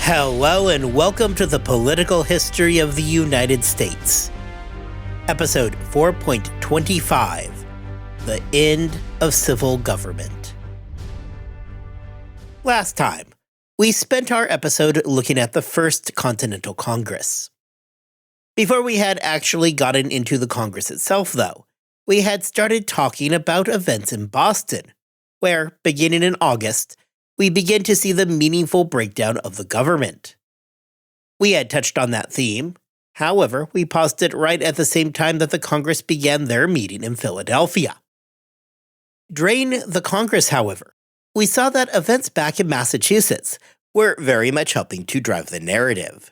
Hello and welcome to the Political History of the United States. Episode 4.25, The End of Civil Government. Last time, we spent our episode looking at the First Continental Congress. Before we had actually gotten into the Congress itself, though, we had started talking about events in Boston, where, beginning in August, we begin to see the meaningful breakdown of the government. We had touched on that theme. However, we paused it right at the same time that the Congress began their meeting in Philadelphia. During the Congress, however, we saw that events back in Massachusetts were very much helping to drive the narrative.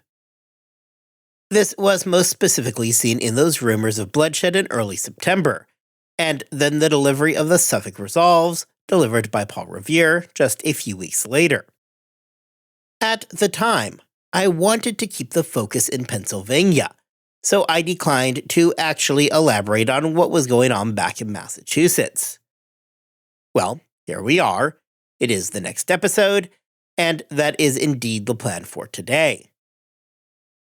This was most specifically seen in those rumors of bloodshed in early September, and then the delivery of the Suffolk Resolves, delivered by Paul Revere just a few weeks later. At the time, I wanted to keep the focus in Pennsylvania, so I declined to actually elaborate on what was going on back in Massachusetts. Well, here we are. It is the next episode, and that is indeed the plan for today.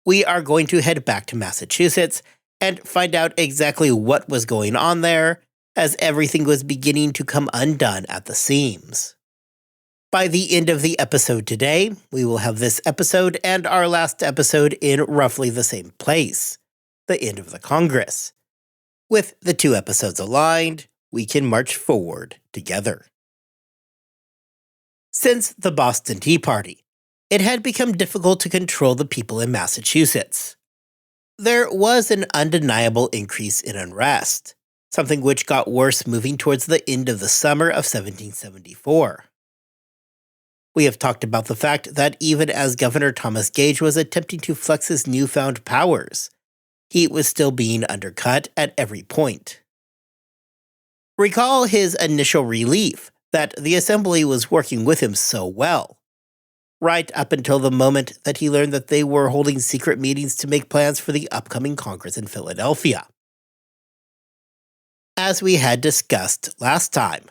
We are going to head back to Massachusetts and find out exactly what was going on there, as everything was beginning to come undone at the seams. By the end of the episode today, we will have this episode and our last episode in roughly the same place, the end of the Congress. With the two episodes aligned, we can march forward together. Since the Boston Tea Party, it had become difficult to control the people in Massachusetts. There was an undeniable increase in unrest, something which got worse moving towards the end of the summer of 1774. We have talked about the fact that even as Governor Thomas Gage was attempting to flex his newfound powers, he was still being undercut at every point. Recall his initial relief that the Assembly was working with him so well, right up until the moment that he learned that they were holding secret meetings to make plans for the upcoming Congress in Philadelphia. As we had discussed last time,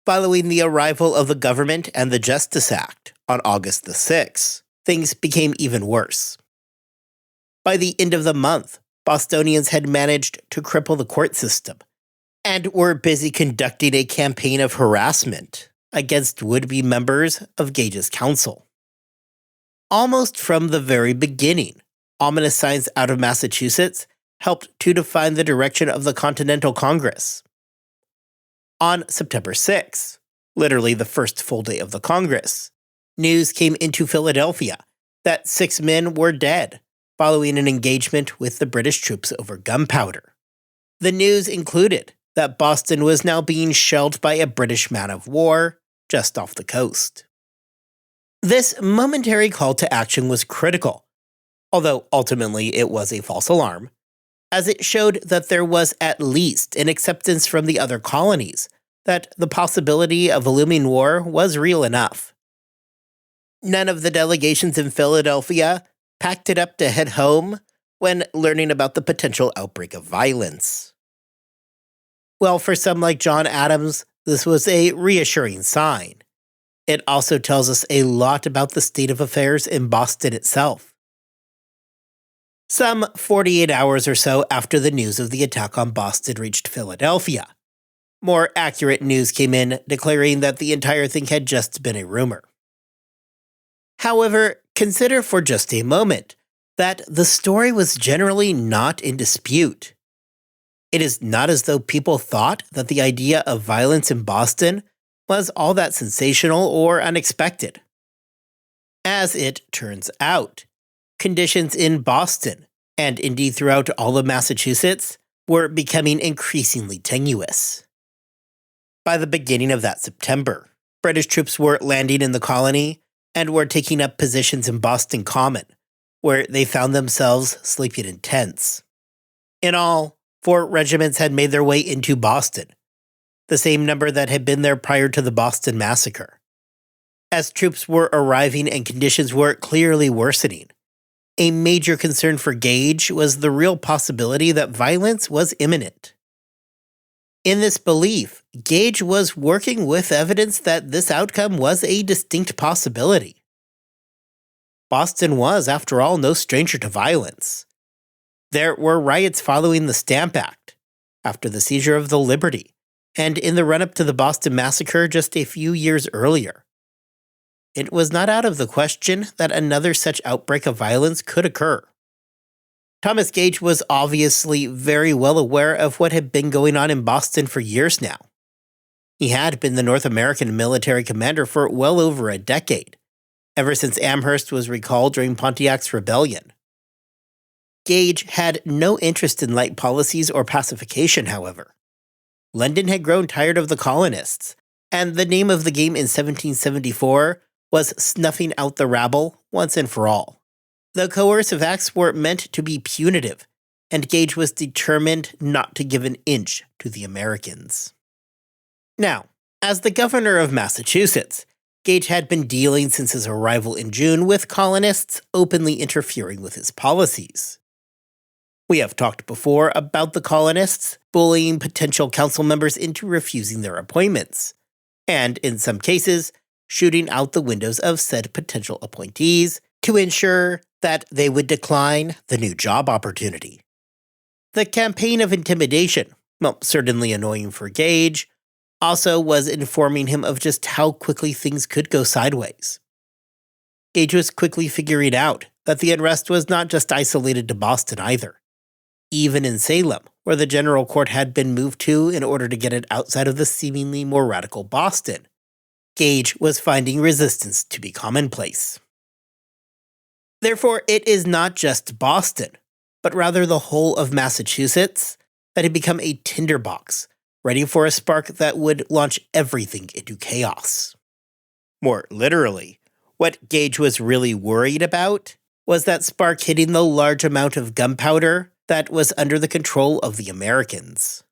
following the arrival of the government and the Justice Act on August the 6th, things became even worse. By the end of the month, Bostonians had managed to cripple the court system and were busy conducting a campaign of harassment against would-be members of Gage's council. Almost from the very beginning, ominous signs out of Massachusetts helped to define the direction of the Continental Congress. On September 6, literally the first full day of the Congress, news came into Philadelphia that 6 men were dead following an engagement with the British troops over gunpowder. The news included that Boston was now being shelled by a British man of war just off the coast. This momentary call to action was critical, although ultimately it was a false alarm, as it showed that there was at least an acceptance from the other colonies that the possibility of a looming war was real enough. None of the delegations in Philadelphia packed it up to head home when learning about the potential outbreak of violence. Well, for some like John Adams, this was a reassuring sign. It also tells us a lot about the state of affairs in Boston itself. Some 48 hours or so after the news of the attack on Boston reached Philadelphia, more accurate news came in declaring that the entire thing had just been a rumor. However, consider for just a moment that the story was generally not in dispute. It is not as though people thought that the idea of violence in Boston was all that sensational or unexpected. As it turns out, conditions in Boston, and indeed throughout all of Massachusetts, were becoming increasingly tenuous. By the beginning of that September, British troops were landing in the colony and were taking up positions in Boston Common, where they found themselves sleeping in tents. In all, 4 regiments had made their way into Boston, the same number that had been there prior to the Boston Massacre. As troops were arriving and conditions were clearly worsening, a major concern for Gage was the real possibility that violence was imminent. In this belief, Gage was working with evidence that this outcome was a distinct possibility. Boston was, after all, no stranger to violence. There were riots following the Stamp Act, after the seizure of the Liberty, and in the run-up to the Boston Massacre just a few years earlier. It was not out of the question that another such outbreak of violence could occur. Thomas Gage was obviously very well aware of what had been going on in Boston for years now. He had been the North American military commander for well over a decade, ever since Amherst was recalled during Pontiac's rebellion. Gage had no interest in light policies or pacification, however. London had grown tired of the colonists, and the name of the game in 1774 was snuffing out the rabble once and for all. The coercive acts were meant to be punitive, and Gage was determined not to give an inch to the Americans. Now, as the governor of Massachusetts, Gage had been dealing since his arrival in June with colonists openly interfering with his policies. We have talked before about the colonists bullying potential council members into refusing their appointments, and in some cases, shooting out the windows of said potential appointees to ensure that they would decline the new job opportunity. The campaign of intimidation, well, certainly annoying for Gage, also was informing him of just how quickly things could go sideways. Gage was quickly figuring out that the unrest was not just isolated to Boston either. Even in Salem, where the General Court had been moved to in order to get it outside of the seemingly more radical Boston, Gage was finding resistance to be commonplace. Therefore, it is not just Boston, but rather the whole of Massachusetts that had become a tinderbox, ready for a spark that would launch everything into chaos. More literally, what Gage was really worried about was that spark hitting the large amount of gunpowder that was under the control of the Americans.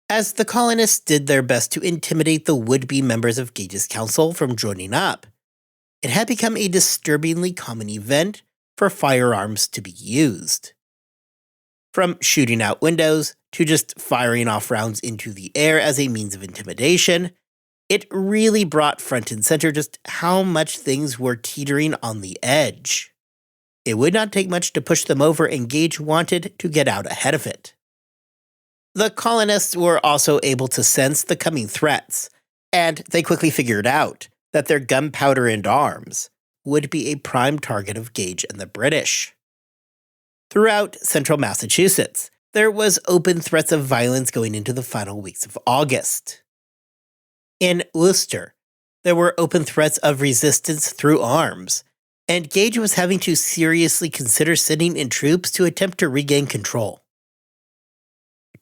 As the colonists did their best to intimidate the would-be members of Gage's council from joining up, it had become a disturbingly common event for firearms to be used. From shooting out windows to just firing off rounds into the air as a means of intimidation, it really brought front and center just how much things were teetering on the edge. It would not take much to push them over, and Gage wanted to get out ahead of it. The colonists were also able to sense the coming threats, and they quickly figured out that their gunpowder and arms would be a prime target of Gage and the British. Throughout central Massachusetts, there was open threats of violence going into the final weeks of August. In Worcester, there were open threats of resistance through arms, and Gage was having to seriously consider sending in troops to attempt to regain control.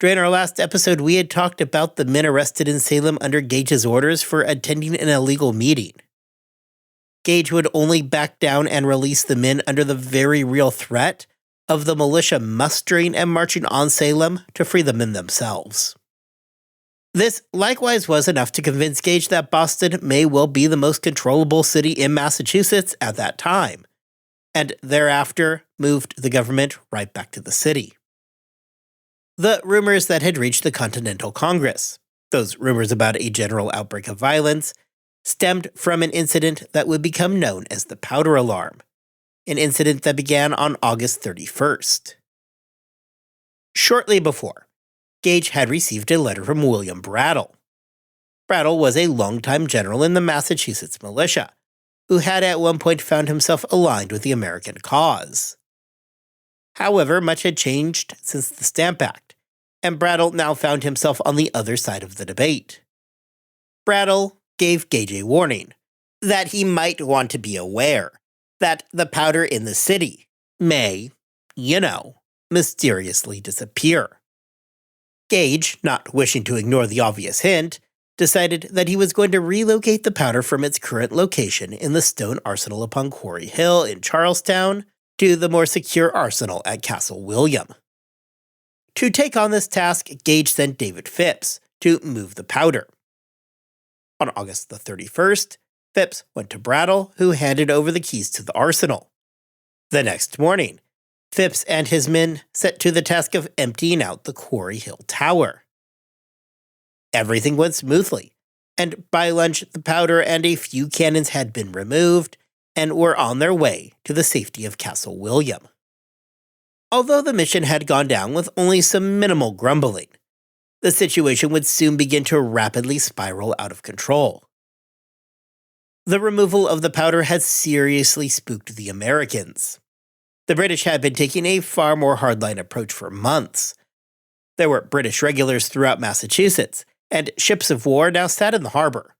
During our last episode, we had talked about the men arrested in Salem under Gage's orders for attending an illegal meeting. Gage would only back down and release the men under the very real threat of the militia mustering and marching on Salem to free the men themselves. This likewise was enough to convince Gage that Boston may well be the most controllable city in Massachusetts at that time, and thereafter moved the government right back to the city. The rumors that had reached the Continental Congress, those rumors about a general outbreak of violence, stemmed from an incident that would become known as the Powder Alarm, an incident that began on August 31st. Shortly before, Gage had received a letter from William Brattle. Brattle was a longtime general in the Massachusetts militia, who had at one point found himself aligned with the American cause. However, much had changed since the Stamp Act, and Brattle now found himself on the other side of the debate. Brattle gave Gage a warning that he might want to be aware that the powder in the city may, mysteriously disappear. Gage, not wishing to ignore the obvious hint, decided that he was going to relocate the powder from its current location in the stone arsenal upon Quarry Hill in Charlestown to the more secure arsenal at Castle William. To take on this task, Gage sent David Phipps to move the powder. On August the 31st, Phipps went to Brattle, who handed over the keys to the arsenal. The next morning, Phipps and his men set to the task of emptying out the Quarry Hill Tower. Everything went smoothly, and by lunch the powder and a few cannons had been removed, and were on their way to the safety of Castle William. Although the mission had gone down with only some minimal grumbling, the situation would soon begin to rapidly spiral out of control. The removal of the powder had seriously spooked the Americans. The British had been taking a far more hardline approach for months. There were British regulars throughout Massachusetts, and ships of war now sat in the harbor.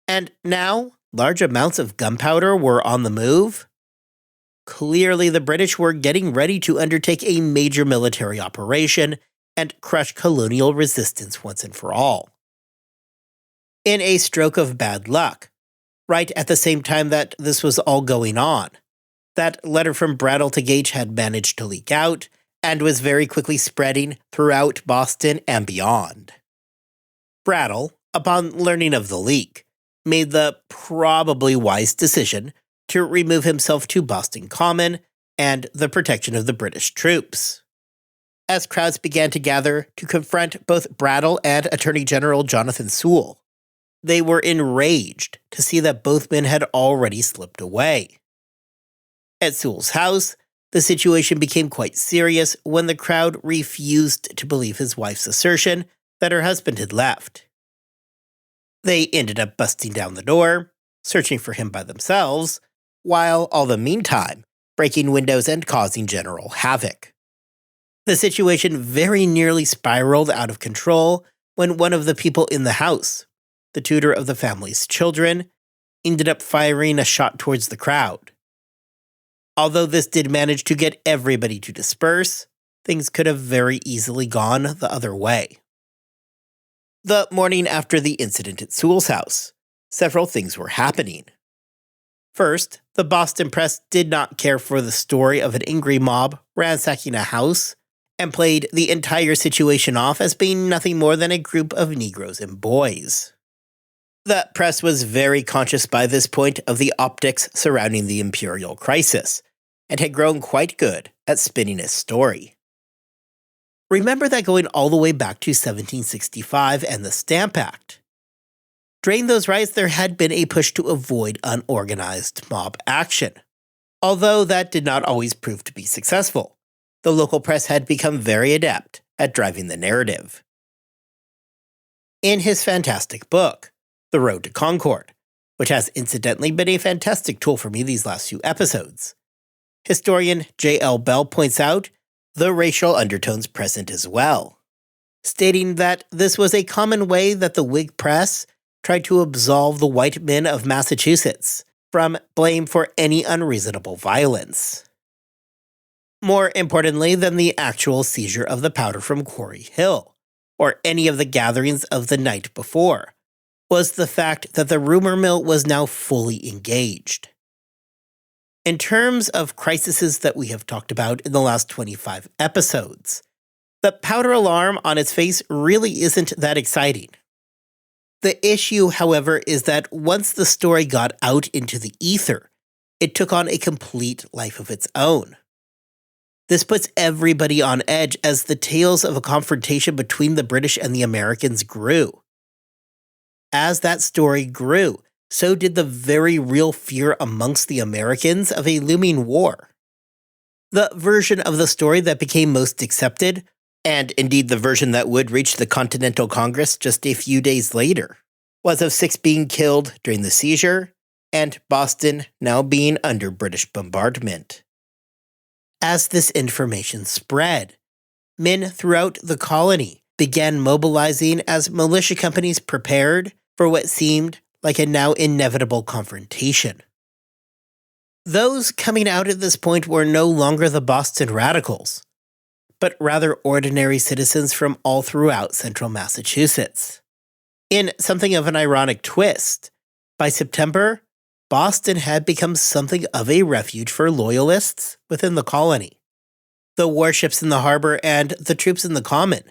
And now, large amounts of gunpowder were on the move. Clearly, the British were getting ready to undertake a major military operation and crush colonial resistance once and for all. In a stroke of bad luck, right at the same time that this was all going on, that letter from Brattle to Gage had managed to leak out and was very quickly spreading throughout Boston and beyond. Brattle, upon learning of the leak, made the probably wise decision to remove himself to Boston Common and the protection of the British troops. As crowds began to gather to confront both Brattle and Attorney General Jonathan Sewell, they were enraged to see that both men had already slipped away. At Sewell's house, the situation became quite serious when the crowd refused to believe his wife's assertion that her husband had left. They ended up busting down the door, searching for him by themselves, while all the meantime breaking windows and causing general havoc. The situation very nearly spiraled out of control when one of the people in the house, the tutor of the family's children, ended up firing a shot towards the crowd. Although this did manage to get everybody to disperse, things could have very easily gone the other way. The morning after the incident at Sewell's house, several things were happening. First, the Boston press did not care for the story of an angry mob ransacking a house and played the entire situation off as being nothing more than a group of Negroes and boys. The press was very conscious by this point of the optics surrounding the imperial crisis, and had grown quite good at spinning a story. Remember that going all the way back to 1765 and the Stamp Act. During those riots, there had been a push to avoid unorganized mob action. Although that did not always prove to be successful, the local press had become very adept at driving the narrative. In his fantastic book, The Road to Concord, which has incidentally been a fantastic tool for me these last few episodes, historian J.L. Bell points out the racial undertones present as well, stating that this was a common way that the Whig press tried to absolve the white men of Massachusetts from blame for any unreasonable violence. More importantly than the actual seizure of the powder from Quarry Hill, or any of the gatherings of the night before, was the fact that the rumor mill was now fully engaged. In terms of crises that we have talked about in the last 25 episodes, the powder alarm on its face really isn't that exciting. The issue, however, is that once the story got out into the ether, it took on a complete life of its own. This puts everybody on edge as the tales of a confrontation between the British and the Americans grew. As that story grew, so did the very real fear amongst the Americans of a looming war. The version of the story that became most accepted, and indeed the version that would reach the Continental Congress just a few days later, was of 6 being killed during the seizure, and Boston now being under British bombardment. As this information spread, men throughout the colony began mobilizing as militia companies prepared for what seemed like a now inevitable confrontation. Those coming out at this point were no longer the Boston Radicals, but rather ordinary citizens from all throughout central Massachusetts. In something of an ironic twist, by September, Boston had become something of a refuge for loyalists within the colony. The warships in the harbor and the troops in the common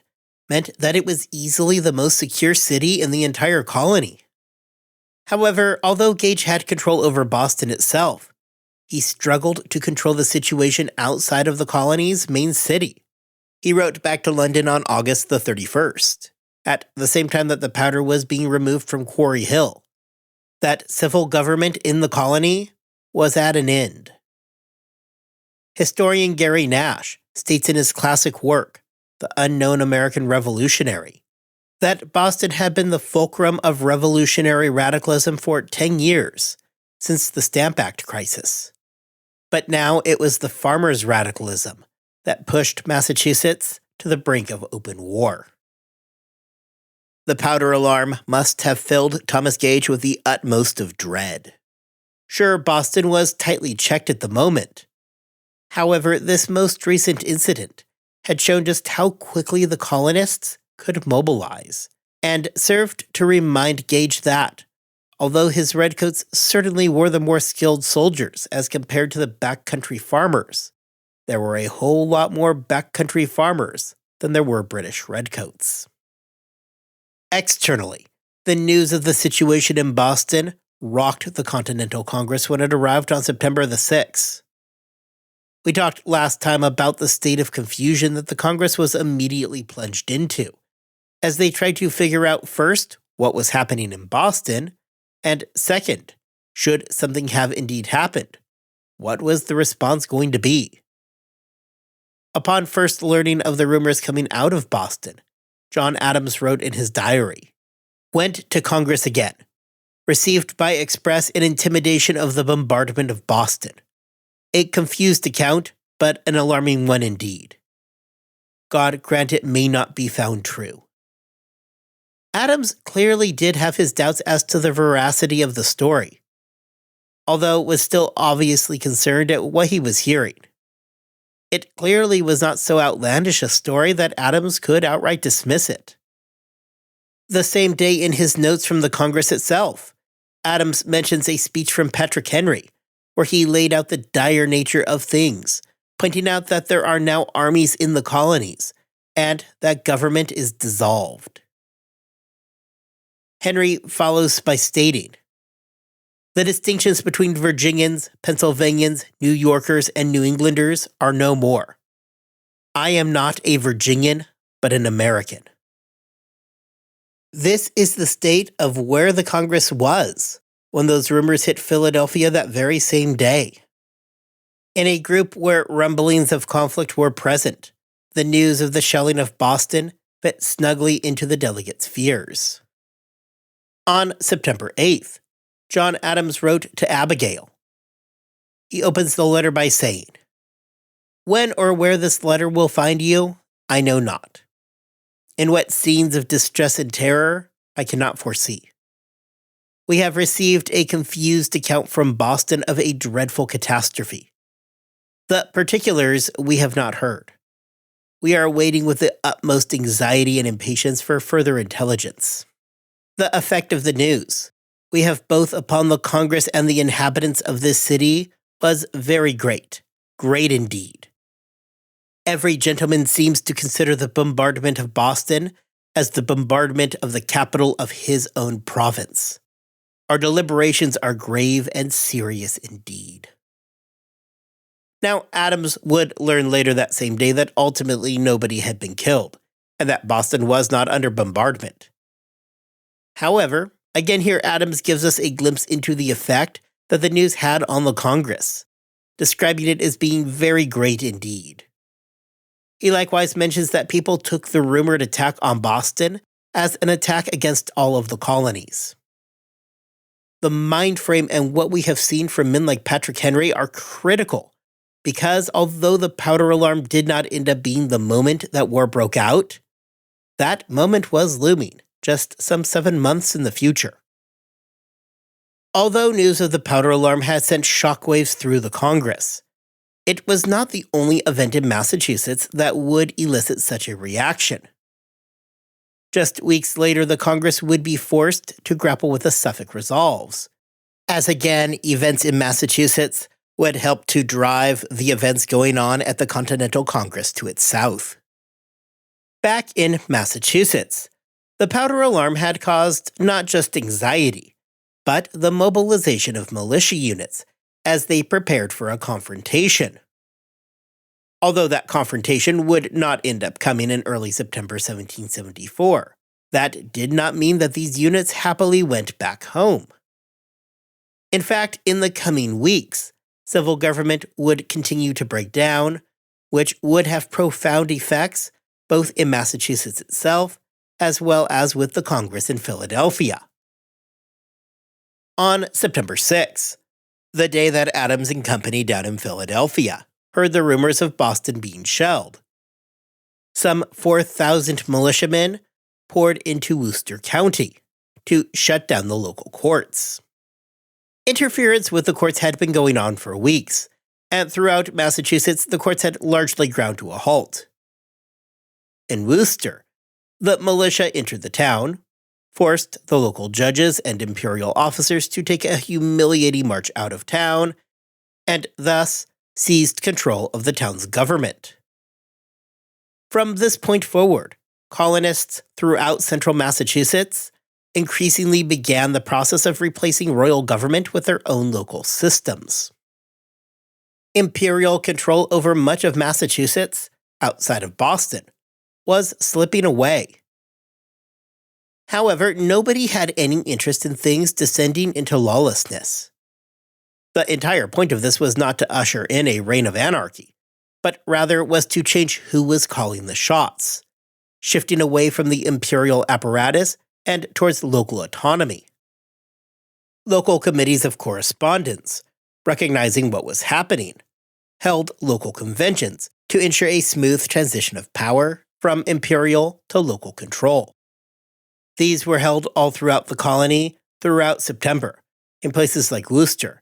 meant that it was easily the most secure city in the entire colony. However, although Gage had control over Boston itself, he struggled to control the situation outside of the colony's main city. He wrote back to London on August the 31st, at the same time that the powder was being removed from Quarry Hill, that civil government in the colony was at an end. Historian Gary Nash states in his classic work, The Unknown American Revolutionary, that Boston had been the fulcrum of revolutionary radicalism for 10 years, since the Stamp Act crisis. But now it was the farmers' radicalism that pushed Massachusetts to the brink of open war. The powder alarm must have filled Thomas Gage with the utmost of dread. Sure, Boston was tightly checked at the moment. However, this most recent incident had shown just how quickly the colonists could mobilize, and served to remind Gage that, although his redcoats certainly were the more skilled soldiers as compared to the backcountry farmers, there were a whole lot more backcountry farmers than there were British redcoats. Externally, the news of the situation in Boston rocked the Continental Congress when it arrived on September the 6th. We talked last time about the state of confusion that the Congress was immediately plunged into, as they tried to figure out first what was happening in Boston, and second, should something have indeed happened, what was the response going to be? Upon first learning of the rumors coming out of Boston, John Adams wrote in his diary, "Went to Congress again. Received by express an intimidation of the bombardment of Boston. A confused account, but an alarming one indeed. God grant it may not be found true." Adams clearly did have his doubts as to the veracity of the story, although was still obviously concerned at what he was hearing. It clearly was not so outlandish a story that Adams could outright dismiss it. The same day in his notes from the Congress itself, Adams mentions a speech from Patrick Henry, where he laid out the dire nature of things, pointing out that there are now armies in the colonies, and that government is dissolved. Henry follows by stating, "The distinctions between Virginians, Pennsylvanians, New Yorkers, and New Englanders are no more. I am not a Virginian, but an American." This is the state of where the Congress was when those rumors hit Philadelphia that very same day. In a group where rumblings of conflict were present, the news of the shelling of Boston fit snugly into the delegates' fears. On September 8th, John Adams wrote to Abigail. He opens the letter by saying, "When or where this letter will find you, I know not. In what scenes of distress and terror, I cannot foresee. We have received a confused account from Boston of a dreadful catastrophe. The particulars we have not heard. We are waiting with the utmost anxiety and impatience for further intelligence. The effect of the news we have both upon the Congress and the inhabitants of this city was very great, great indeed. Every gentleman seems to consider the bombardment of Boston as the bombardment of the capital of his own province. Our deliberations are grave and serious indeed." Now, Adams would learn later that same day that ultimately nobody had been killed, and that Boston was not under bombardment. However, again here Adams gives us a glimpse into the effect that the news had on the Congress, describing it as being very great indeed. He likewise mentions that people took the rumored attack on Boston as an attack against all of the colonies. The mind frame and what we have seen from men like Patrick Henry are critical, because although the powder alarm did not end up being the moment that war broke out, that moment was looming just some 7 months in the future. Although news of the powder alarm had sent shockwaves through the Congress, it was not the only event in Massachusetts that would elicit such a reaction. Just weeks later, the Congress would be forced to grapple with the Suffolk Resolves, as again, events in Massachusetts would help to drive the events going on at the Continental Congress to its south. Back in Massachusetts, the powder alarm had caused not just anxiety, but the mobilization of militia units as they prepared for a confrontation. Although that confrontation would not end up coming in early September 1774, that did not mean that these units happily went back home. In fact, in the coming weeks, civil government would continue to break down, which would have profound effects both in Massachusetts itself as well as with the Congress in Philadelphia. On September 6, the day that Adams and company down in Philadelphia heard the rumors of Boston being shelled, some 4,000 militiamen poured into Worcester County to shut down the local courts. Interference with the courts had been going on for weeks, and throughout Massachusetts, the courts had largely ground to a halt. In Worcester, the militia entered the town, forced the local judges and imperial officers to take a humiliating march out of town, and thus seized control of the town's government. From this point forward, colonists throughout central Massachusetts increasingly began the process of replacing royal government with their own local systems. Imperial control over much of Massachusetts, outside of Boston, was slipping away. However, nobody had any interest in things descending into lawlessness. The entire point of this was not to usher in a reign of anarchy, but rather was to change who was calling the shots, shifting away from the imperial apparatus and towards local autonomy. Local committees of correspondence, recognizing what was happening, held local conventions to ensure a smooth transition of power from imperial to local control. These were held all throughout the colony throughout September, in places like Worcester,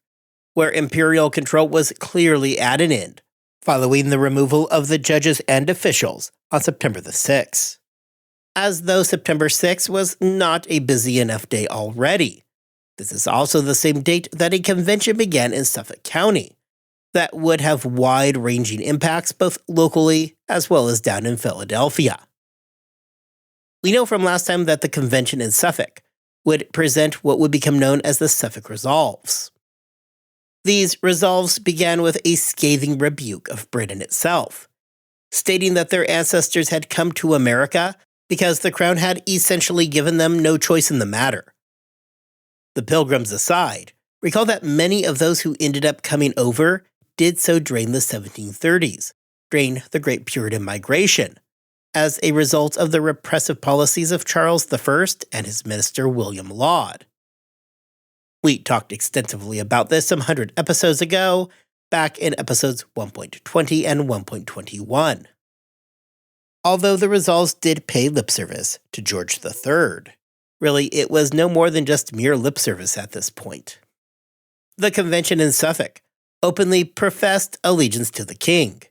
where imperial control was clearly at an end, following the removal of the judges and officials on September the 6th. As though September 6th was not a busy enough day already, this is also the same date that a convention began in Suffolk County that would have wide-ranging impacts both locally as well as down in Philadelphia. We know from last time that the convention in Suffolk would present what would become known as the Suffolk Resolves. These resolves began with a scathing rebuke of Britain itself, stating that their ancestors had come to America because the crown had essentially given them no choice in the matter. The Pilgrims aside, recall that many of those who ended up coming over did so during the 1730s, during the Great Puritan Migration, as a result of the repressive policies of Charles I and his minister William Laud. We talked extensively about this some 100 episodes ago, back in episodes 1.20 and 1.21. Although the Resolves did pay lip service to George III, really it was no more than just mere lip service at this point. The convention in Suffolk openly professed allegiance to the king,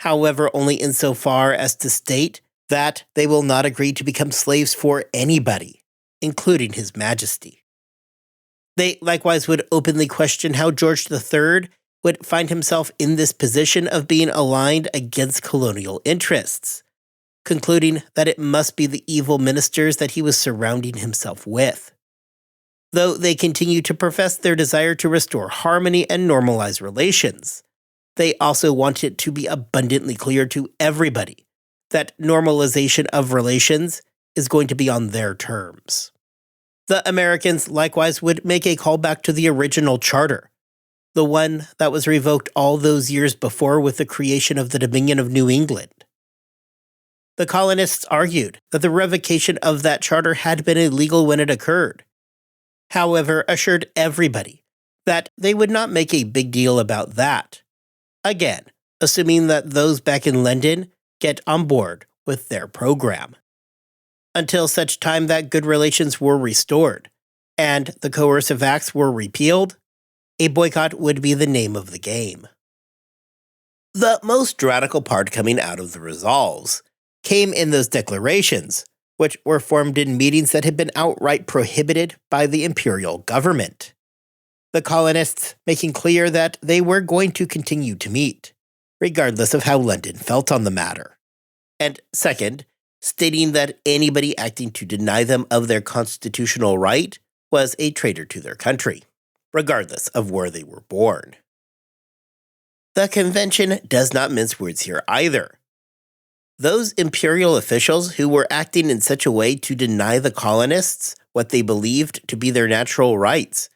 however only insofar as to state that they will not agree to become slaves for anybody, including His Majesty. They likewise would openly question how George III would find himself in this position of being aligned against colonial interests, concluding that it must be the evil ministers that he was surrounding himself with. Though they continue to profess their desire to restore harmony and normalize relations, they also want it to be abundantly clear to everybody that normalization of relations is going to be on their terms. The Americans likewise would make a callback to the original charter, the one that was revoked all those years before with the creation of the Dominion of New England. The colonists argued that the revocation of that charter had been illegal when it occurred, however assured everybody that they would not make a big deal about that, again assuming that those back in London get on board with their program. Until such time that good relations were restored and the coercive acts were repealed, a boycott would be the name of the game. The most radical part coming out of the Resolves came in those declarations, which were formed in meetings that had been outright prohibited by the imperial government. The colonists making clear that they were going to continue to meet, regardless of how London felt on the matter. And second, stating that anybody acting to deny them of their constitutional right was a traitor to their country, regardless of where they were born. The convention does not mince words here either. Those imperial officials who were acting in such a way to deny the colonists what they believed to be their natural rights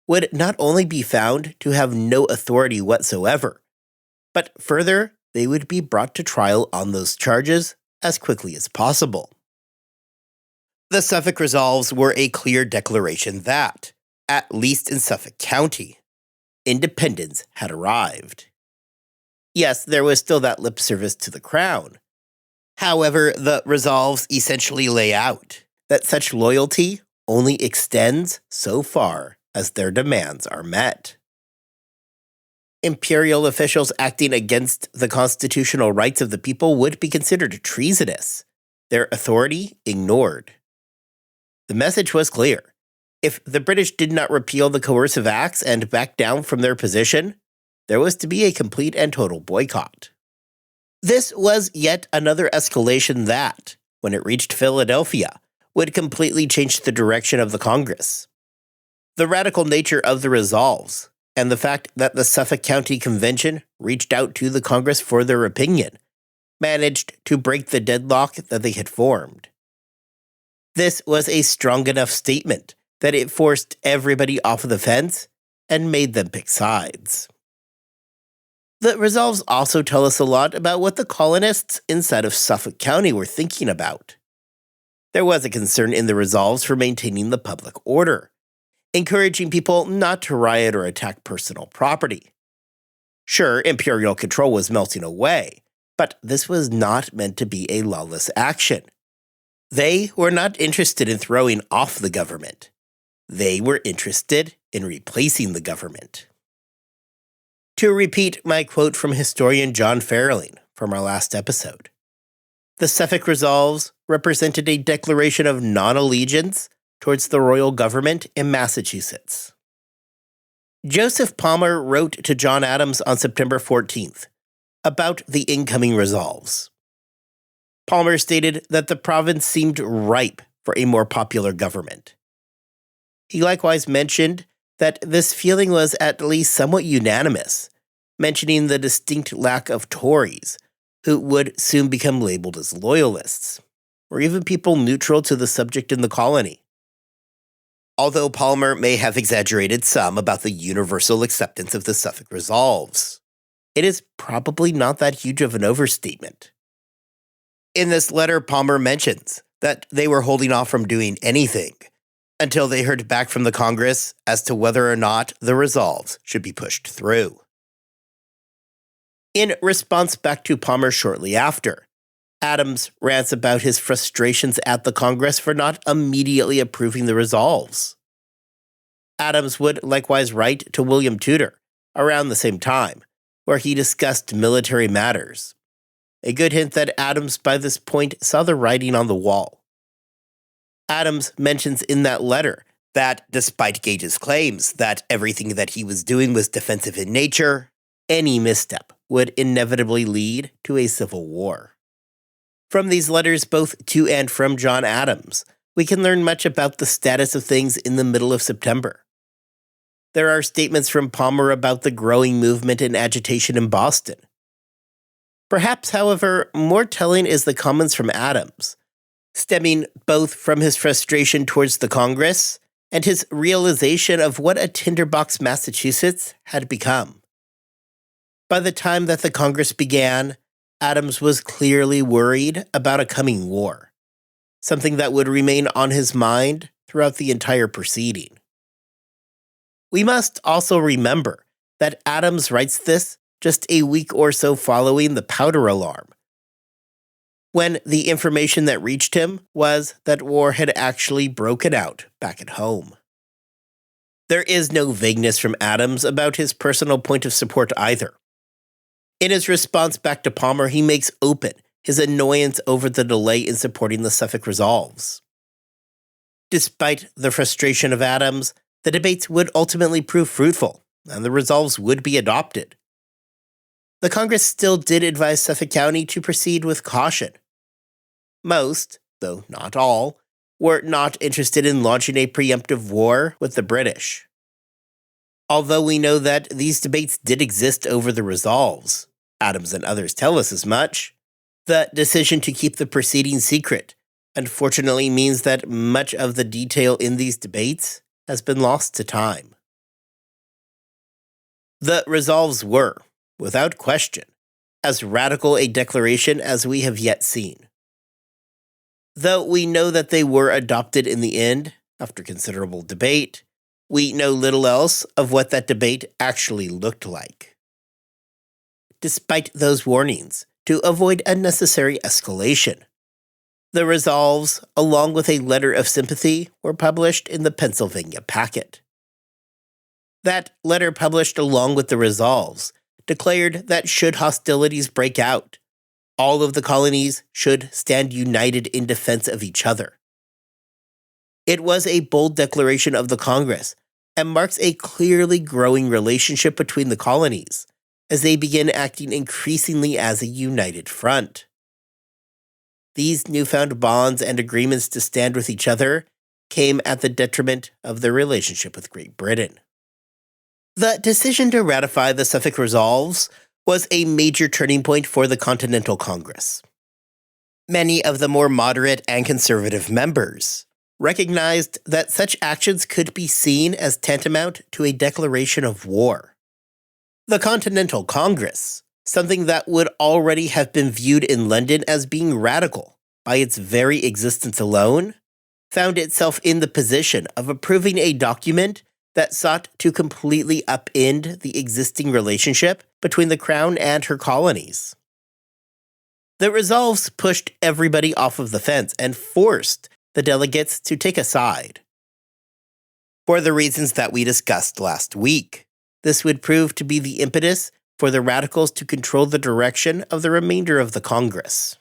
would not only be found to have no authority whatsoever, but further, they would be brought to trial on those charges as quickly as possible. The Suffolk Resolves were a clear declaration that, at least in Suffolk County, independence had arrived. Yes, there was still that lip service to the crown. However, the resolves essentially lay out that such loyalty only extends so far as their demands are met. Imperial officials acting against the constitutional rights of the people would be considered treasonous, their authority ignored. The message was clear. If the British did not repeal the coercive acts and back down from their position, there was to be a complete and total boycott. This was yet another escalation that, when it reached Philadelphia, would completely change the direction of the Congress. The radical nature of the resolves, and the fact that the Suffolk County Convention reached out to the Congress for their opinion, managed to break the deadlock that they had formed. This was a strong enough statement that it forced everybody off of the fence and made them pick sides. The resolves also tell us a lot about what the colonists inside of Suffolk County were thinking about. There was a concern in the resolves for maintaining the public order, encouraging people not to riot or attack personal property. Sure, imperial control was melting away, but this was not meant to be a lawless action. They were not interested in throwing off the government. They were interested in replacing the government. To repeat my quote from historian John Farrelling from our last episode, the Suffolk Resolves represented a declaration of non-allegiance towards the royal government in Massachusetts. Joseph Palmer wrote to John Adams on September 14th about the incoming resolves. Palmer stated that the province seemed ripe for a more popular government. He likewise mentioned that this feeling was at least somewhat unanimous, mentioning the distinct lack of Tories, who would soon become labeled as loyalists, or even people neutral to the subject in the colony. Although Palmer may have exaggerated some about the universal acceptance of the Suffolk Resolves, it is probably not that huge of an overstatement. In this letter, Palmer mentions that they were holding off from doing anything until they heard back from the Congress as to whether or not the resolves should be pushed through. In response back to Palmer shortly after, Adams rants about his frustrations at the Congress for not immediately approving the resolves. Adams would likewise write to William Tudor around the same time, where he discussed military matters. A good hint that Adams by this point saw the writing on the wall. Adams mentions in that letter that despite Gage's claims that everything that he was doing was defensive in nature, any misstep would inevitably lead to a civil war. From these letters, both to and from John Adams, we can learn much about the status of things in the middle of September. There are statements from Palmer about the growing movement and agitation in Boston. Perhaps, however, more telling is the comments from Adams, stemming both from his frustration towards the Congress and his realization of what a tinderbox Massachusetts had become. By the time that the Congress began, Adams was clearly worried about a coming war, something that would remain on his mind throughout the entire proceeding. We must also remember that Adams writes this just a week or so following the powder alarm, when the information that reached him was that war had actually broken out back at home. There is no vagueness from Adams about his personal point of support either. In his response back to Palmer, he makes open his annoyance over the delay in supporting the Suffolk Resolves. Despite the frustration of Adams, the debates would ultimately prove fruitful, and the resolves would be adopted. The Congress still did advise Suffolk County to proceed with caution. Most, though not all, were not interested in launching a preemptive war with the British. Although we know that these debates did exist over the resolves, Adams and others tell us as much, the decision to keep the proceedings secret unfortunately means that much of the detail in these debates has been lost to time. The resolves were, without question, as radical a declaration as we have yet seen. Though we know that they were adopted in the end, after considerable debate, we know little else of what that debate actually looked like. Despite those warnings, to avoid unnecessary escalation, the resolves, along with a letter of sympathy, were published in the Pennsylvania Packet. That letter, published along with the resolves, declared that should hostilities break out, all of the colonies should stand united in defense of each other. It was a bold declaration of the Congress and marks a clearly growing relationship between the colonies as they begin acting increasingly as a united front. These newfound bonds and agreements to stand with each other came at the detriment of their relationship with Great Britain. The decision to ratify the Suffolk Resolves was a major turning point for the Continental Congress. Many of the more moderate and conservative members recognized that such actions could be seen as tantamount to a declaration of war. The Continental Congress, something that would already have been viewed in London as being radical by its very existence alone, found itself in the position of approving a document that sought to completely upend the existing relationship between the Crown and her colonies. The resolves pushed everybody off of the fence and forced the delegates to take a side. For the reasons that we discussed last week, this would prove to be the impetus for the radicals to control the direction of the remainder of the Congress.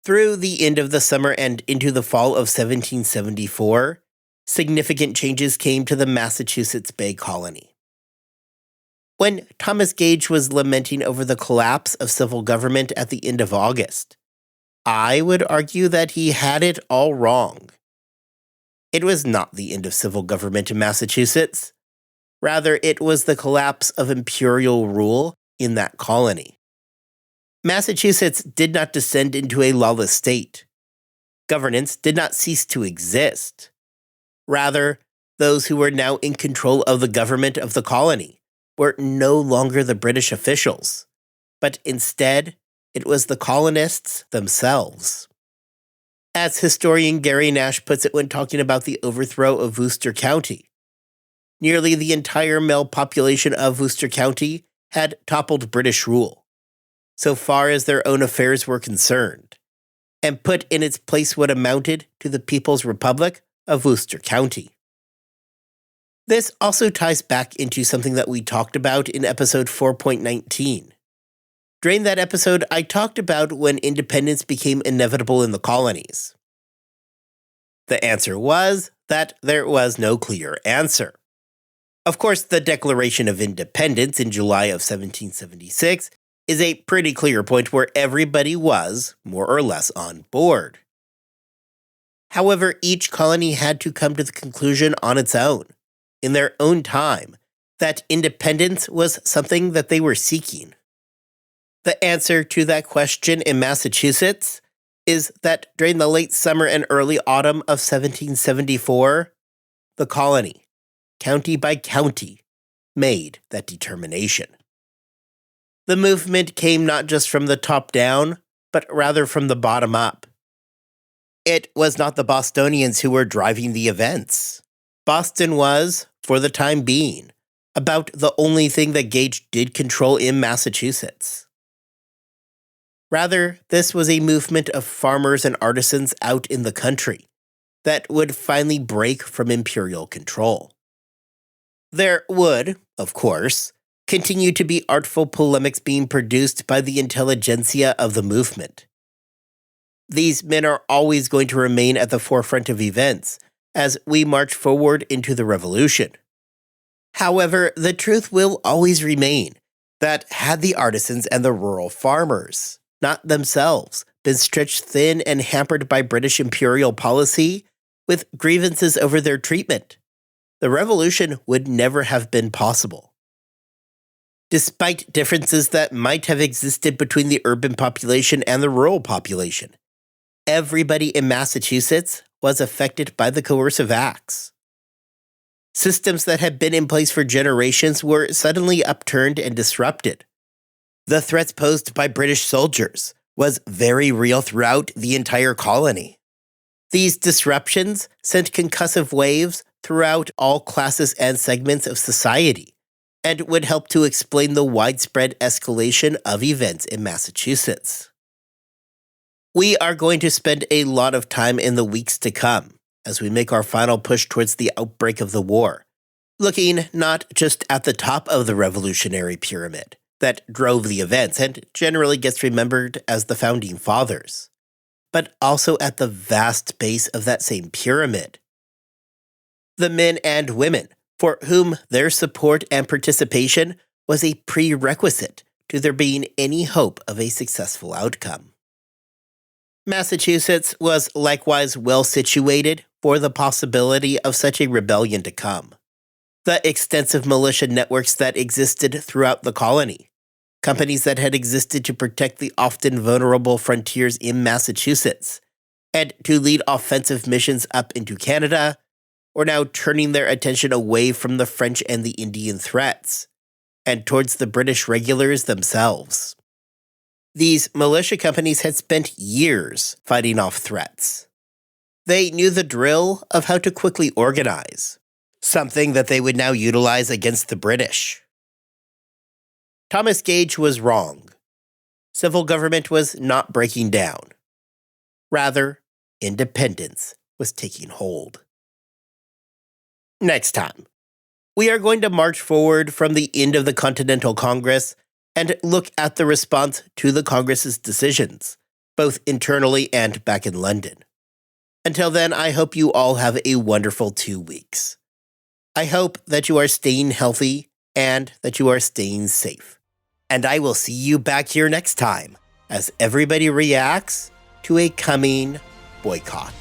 Through the end of the summer and into the fall of 1774, significant changes came to the Massachusetts Bay Colony. When Thomas Gage was lamenting over the collapse of civil government at the end of August, I would argue that he had it all wrong. It was not the end of civil government in Massachusetts. Rather, it was the collapse of imperial rule in that colony. Massachusetts did not descend into a lawless state. Governance did not cease to exist. Rather, those who were now in control of the government of the colony were no longer the British officials, but instead, it was the colonists themselves. As historian Gary Nash puts it when talking about the overthrow of Worcester County, nearly the entire male population of Worcester County had toppled British rule, so far as their own affairs were concerned, and put in its place what amounted to the People's Republic of Worcester County. This also ties back into something that we talked about in episode 4.19. During that episode, I talked about when independence became inevitable in the colonies. The answer was that there was no clear answer. Of course, the Declaration of Independence in July of 1776 is a pretty clear point where everybody was, more or less, on board. However, each colony had to come to the conclusion on its own, in their own time, that independence was something that they were seeking. The answer to that question in Massachusetts is that during the late summer and early autumn of 1774, the colony, county by county, made that determination. The movement came not just from the top down, but rather from the bottom up. It was not the Bostonians who were driving the events. Boston was, for the time being, about the only thing that Gage did control in Massachusetts. Rather, this was a movement of farmers and artisans out in the country that would finally break from imperial control. There would, of course, continue to be artful polemics being produced by the intelligentsia of the movement. These men are always going to remain at the forefront of events as we march forward into the revolution. However, the truth will always remain that had the artisans and the rural farmers not themselves been stretched thin and hampered by British imperial policy with grievances over their treatment, the revolution would never have been possible. Despite differences that might have existed between the urban population and the rural population, everybody in Massachusetts was affected by the coercive acts. Systems that had been in place for generations were suddenly upturned and disrupted. The threats posed by British soldiers was very real throughout the entire colony. These disruptions sent concussive waves throughout all classes and segments of society, and would help to explain the widespread escalation of events in Massachusetts. We are going to spend a lot of time in the weeks to come as we make our final push towards the outbreak of the war, looking not just at the top of the revolutionary pyramid that drove the events and generally gets remembered as the Founding Fathers, but also at the vast base of that same pyramid. The men and women for whom their support and participation was a prerequisite to there being any hope of a successful outcome. Massachusetts was likewise well situated for the possibility of such a rebellion to come. The extensive militia networks that existed throughout the colony, companies that had existed to protect the often vulnerable frontiers in Massachusetts, and to lead offensive missions up into Canada, were now turning their attention away from the French and the Indian threats, and towards the British regulars themselves. These militia companies had spent years fighting off threats. They knew the drill of how to quickly organize, something that they would now utilize against the British. Thomas Gage was wrong. Civil government was not breaking down. Rather, independence was taking hold. Next time, we are going to march forward from the end of the Continental Congress and look at the response to the Congress's decisions, both internally and back in London. Until then, I hope you all have a wonderful 2 weeks. I hope that you are staying healthy and that you are staying safe. And I will see you back here next time as everybody reacts to a coming boycott.